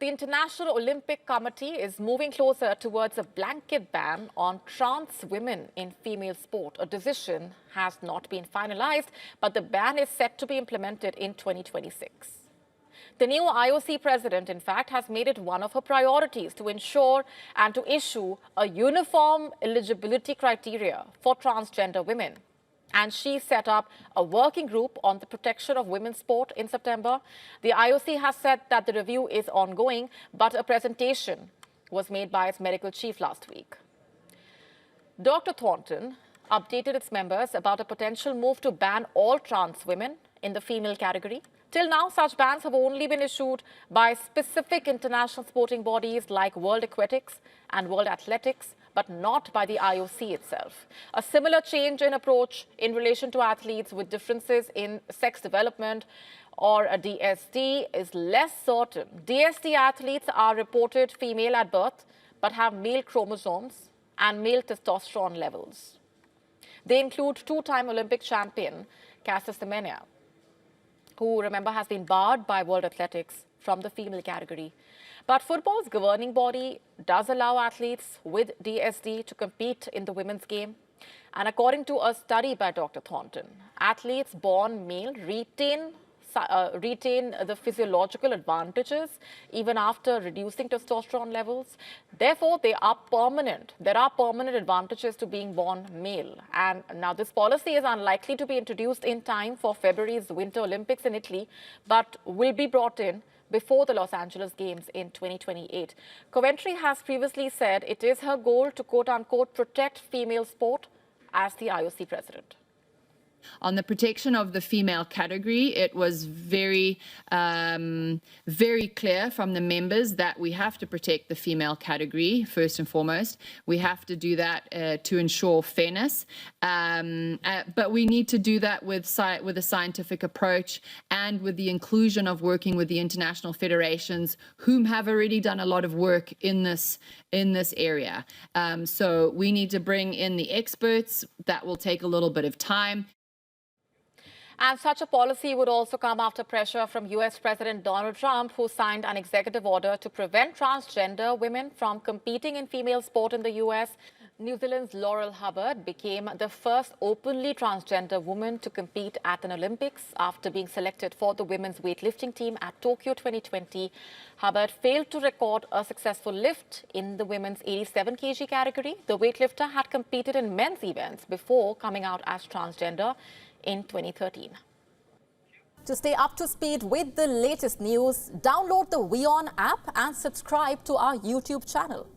The International Olympic Committee is moving closer towards a blanket ban on trans women in female sport. A decision has not been finalized, but the ban is set to be implemented in 2026. The new IOC president, in fact, has made it one of her priorities to ensure and to issue a uniform eligibility criteria for transgender women. And she set up a working group on the protection of women's sport in September. The IOC has said that the review is ongoing, but a presentation was made by its medical chief last week. Dr. Thornton updated its members about a potential move to ban all trans women in the female category. Till now, such bans have only been issued by specific international sporting bodies like World Aquatics and World Athletics, but not by the IOC itself. A similar change in approach in relation to athletes with differences in sex development or a DSD is less certain. DSD athletes are reported female at birth, but have male chromosomes and male testosterone levels. They include two-time Olympic champion Caster Semenya, who, remember, has been barred by World Athletics from the female category. But football's governing body does allow athletes with DSD to compete in the women's game. And according to a study by Dr. Thornton, athletes born male retain the physiological advantages even after reducing testosterone levels. Therefore, there are permanent advantages to being born male. And now this policy is unlikely to be introduced in time for February's Winter Olympics in Italy, but will be brought in before the Los Angeles Games in 2028. Coventry has previously said it is her goal to quote-unquote protect female sport as the IOC president. On the protection of the female category, it was very clear from the members that we have to protect the female category first and foremost. We have to do that to ensure fairness, but we need to do that with a scientific approach and with the inclusion of working with the international federations, whom have already done a lot of work in this area. So we need to bring in the experts. That will take a little bit of time. And such a policy would also come after pressure from US President Donald Trump, who signed an executive order to prevent transgender women from competing in female sport in the US. New Zealand's Laurel Hubbard became the first openly transgender woman to compete at an Olympics after being selected for the women's weightlifting team at Tokyo 2020. Hubbard failed to record a successful lift in the women's 87 kg category. The weightlifter had competed in men's events before coming out as transgender in 2013. To stay up to speed with the latest news, download the WION app and subscribe to our YouTube channel.